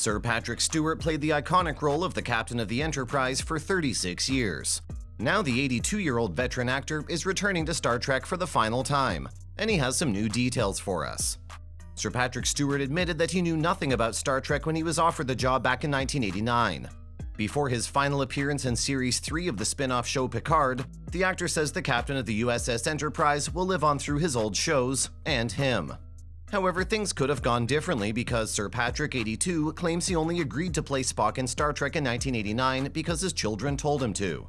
Sir Patrick Stewart played the iconic role of the captain of the Enterprise for 36 years. Now the 82-year-old veteran actor is returning to Star Trek for the final time, and he has some new details for us. Sir Patrick Stewart admitted that he knew nothing about Star Trek when he was offered the job back in 1989. Before his final appearance in Series 3 of the spin-off show Picard, the actor says the captain of the USS Enterprise will live on through his old shows and him. However, things could have gone differently because Sir Patrick, 82, claims he only agreed to play Spock in Star Trek in 1989 because his children told him to.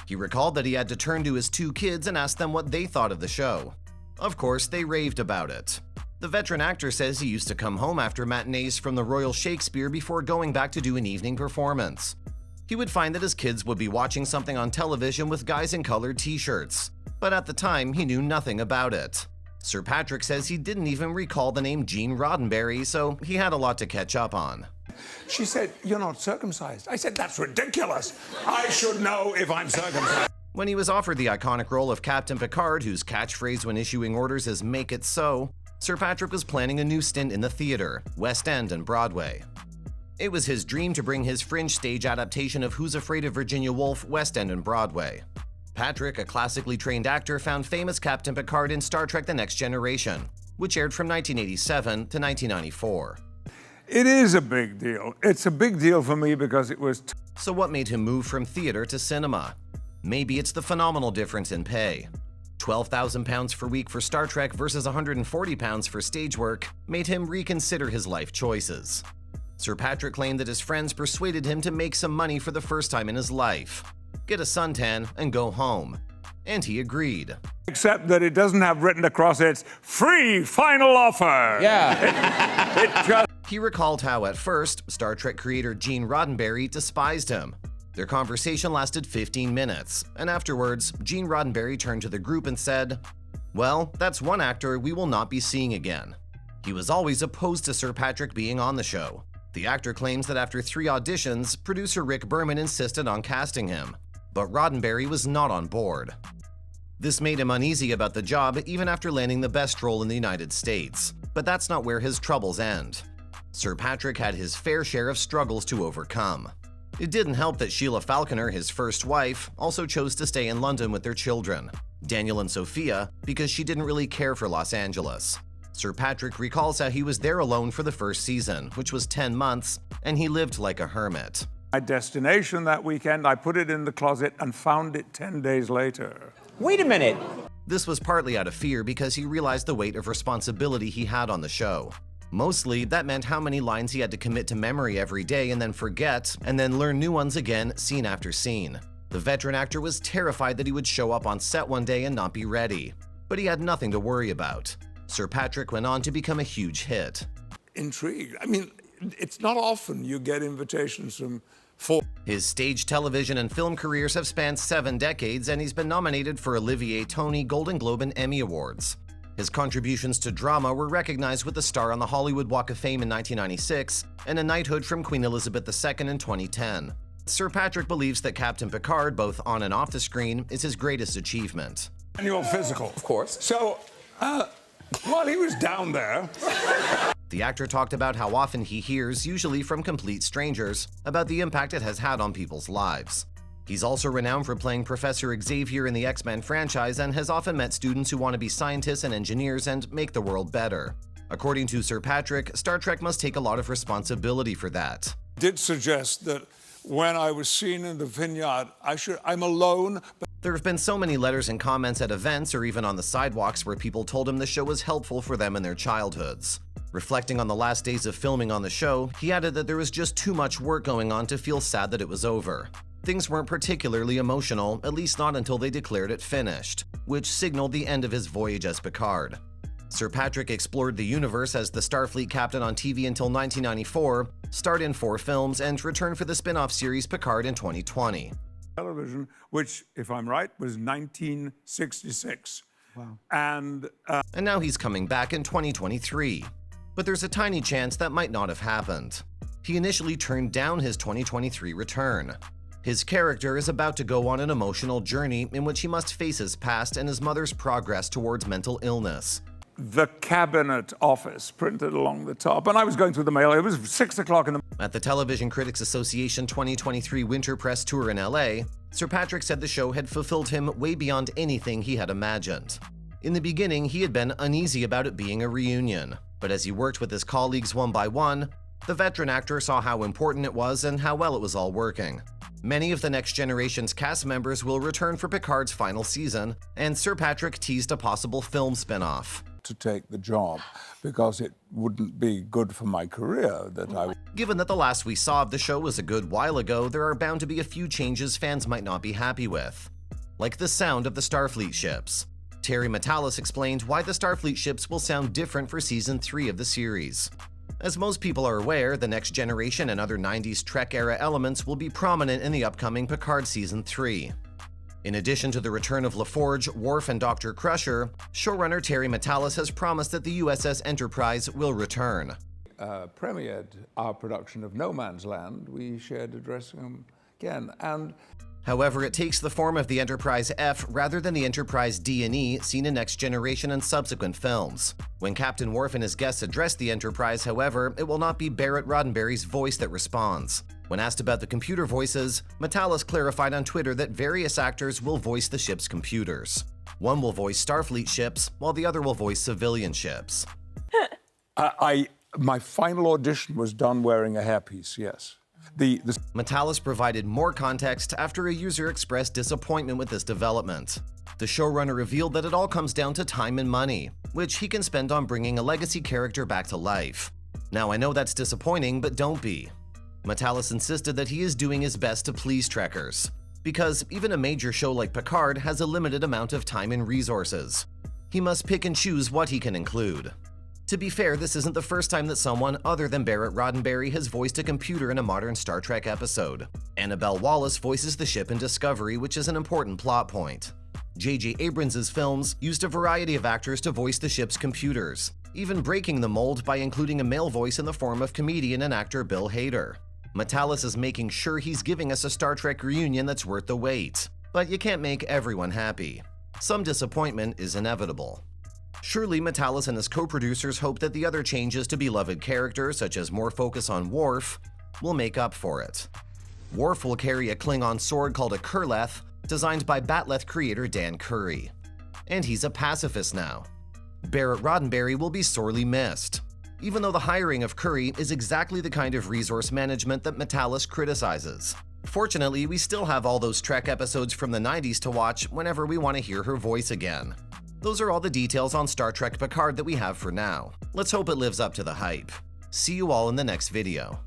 He recalled that he had to turn to his two kids and ask them what they thought of the show. Of course, they raved about it. The veteran actor says he used to come home after matinees from the Royal Shakespeare before going back to do an evening performance. He would find that his kids would be watching something on television with guys in colored t-shirts, but at the time he knew nothing about it. Sir Patrick says he didn't even recall the name Gene Roddenberry, so he had a lot to catch up on. She said, "You're not circumcised." I said, "That's ridiculous. I should know if I'm circumcised." When he was offered the iconic role of Captain Picard, whose catchphrase when issuing orders is "Make it so," Sir Patrick was planning a new stint in the theater, West End and Broadway. It was his dream to bring his fringe stage adaptation of Who's Afraid of Virginia Woolf, West End and Broadway. Patrick, a classically trained actor, found famous Captain Picard in Star Trek The Next Generation, which aired from 1987 to 1994. It is a big deal. It's a big deal for me because it was... So what made him move from theater to cinema? Maybe it's the phenomenal difference in pay. £12,000 per week for Star Trek versus £140 for stage work made him reconsider his life choices. Sir Patrick claimed that his friends persuaded him to make some money for the first time in his life, get a suntan, and go home. And he agreed. Except that it doesn't have written across its free final offer. Yeah. It just... He recalled how at first, Star Trek creator Gene Roddenberry despised him. Their conversation lasted 15 minutes, and afterwards, Gene Roddenberry turned to the group and said, "Well, that's one actor we will not be seeing again." He was always opposed to Sir Patrick being on the show. The actor claims that after 3 auditions, producer Rick Berman insisted on casting him, but Roddenberry was not on board. This made him uneasy about the job even after landing the best role in the United States, but that's not where his troubles end. Sir Patrick had his fair share of struggles to overcome. It didn't help that Sheila Falconer, his first wife, also chose to stay in London with their children, Daniel and Sophia, because she didn't really care for Los Angeles. Sir Patrick recalls how he was there alone for the first season, which was 10 months, and he lived like a hermit. My destination that weekend, I put it in the closet and found it 10 days later. Wait a minute. This was partly out of fear because he realized the weight of responsibility he had on the show. Mostly, that meant how many lines he had to commit to memory every day and then forget, and then learn new ones again, scene after scene. The veteran actor was terrified that he would show up on set one day and not be ready. But he had nothing to worry about. Sir Patrick went on to become a huge hit. Intrigued. I mean, it's not often you get invitations from His stage, television, and film careers have spanned 7 decades, and he's been nominated for Olivier, Tony, Golden Globe, and Emmy Awards. His contributions to drama were recognized with a star on the Hollywood Walk of Fame in 1996 and a knighthood from Queen Elizabeth II in 2010. Sir Patrick believes that Captain Picard, both on and off the screen, is his greatest achievement. annual physical. Of course. So, while he was down there... The actor talked about how often he hears, usually from complete strangers, about the impact it has had on people's lives. He's also renowned for playing Professor Xavier in the X-Men franchise and has often met students who want to be scientists and engineers and make the world better. According to Sir Patrick, Star Trek must take a lot of responsibility for that. Did suggest that when I was seen in the vineyard, I'm alone. There have been so many letters and comments at events or even on the sidewalks where people told him the show was helpful for them in their childhoods. Reflecting on the last days of filming on the show, he added that there was just too much work going on to feel sad that it was over. Things weren't particularly emotional, at least not until they declared it finished, which signaled the end of his voyage as Picard. Sir Patrick explored the universe as the Starfleet captain on TV until 1994, starred in 4 films, and returned for the spin-off series Picard in 2020. Television, which, if I'm right, was 1966. Wow. And now he's coming back in 2023. But there's a tiny chance that might not have happened. He initially turned down his 2023 return. His character is about to go on an emotional journey in which he must face his past and his mother's progress towards mental illness. the Cabinet Office printed along the top. And I was going through the mail. It was 6 o'clock in the At the Television Critics Association 2023 Winter Press Tour in LA, Sir Patrick said the show had fulfilled him way beyond anything he had imagined. In the beginning, he had been uneasy about it being a reunion, but as he worked with his colleagues one by one, the veteran actor saw how important it was and how well it was all working. Many of the Next Generation's cast members will return for Picard's final season, and Sir Patrick teased a possible film spin-off. to take the job because it wouldn't be good for my career that I... Given that the last we saw of the show was a good while ago, there are bound to be a few changes fans might not be happy with. Like the sound of the Starfleet ships. Terry Matalas explained why the Starfleet ships will sound different for Season 3 of the series. As most people are aware, the Next Generation and other 90s Trek-era elements will be prominent in the upcoming Picard Season 3. In addition to the return of LaForge, Worf, and Dr. Crusher, showrunner Terry Matalas has promised that the USS Enterprise will return. Premiered our production of No Man's Land. We shared a dressing room again, and... However, it takes the form of the Enterprise F rather than the Enterprise D and E seen in Next Generation and subsequent films. When Captain Worf and his guests address the Enterprise, however, it will not be Barrett Roddenberry's voice that responds. When asked about the computer voices, Matalas clarified on Twitter that various actors will voice the ship's computers. One will voice Starfleet ships, while the other will voice civilian ships. My final audition was done wearing a hairpiece, yes. Matalas provided more context after a user expressed disappointment with this development. The showrunner revealed that it all comes down to time and money, which he can spend on bringing a legacy character back to life. Now, I know that's disappointing, but don't be. Matalas insisted that he is doing his best to please Trekkers, because even a major show like Picard has a limited amount of time and resources. He must pick and choose what he can include. To be fair, this isn't the first time that someone other than Barrett Roddenberry has voiced a computer in a modern Star Trek episode. Annabelle Wallis voices the ship in Discovery, which is an important plot point. J.J. Abrams' films used a variety of actors to voice the ship's computers, even breaking the mold by including a male voice in the form of comedian and actor Bill Hader. Matalas is making sure he's giving us a Star Trek reunion that's worth the wait. But you can't make everyone happy. Some disappointment is inevitable. Surely Matalas and his co-producers hope that the other changes to beloved characters, such as more focus on Worf, will make up for it. Worf will carry a Klingon sword called a Kurleth, designed by Batleth creator Dan Curry. And he's a pacifist now. Barrett Roddenberry will be sorely missed, even though the hiring of Curry is exactly the kind of resource management that Matalas criticizes. Fortunately, we still have all those Trek episodes from the 90s to watch whenever we want to hear her voice again. Those are all the details on Star Trek Picard that we have for now. Let's hope it lives up to the hype. See you all in the next video.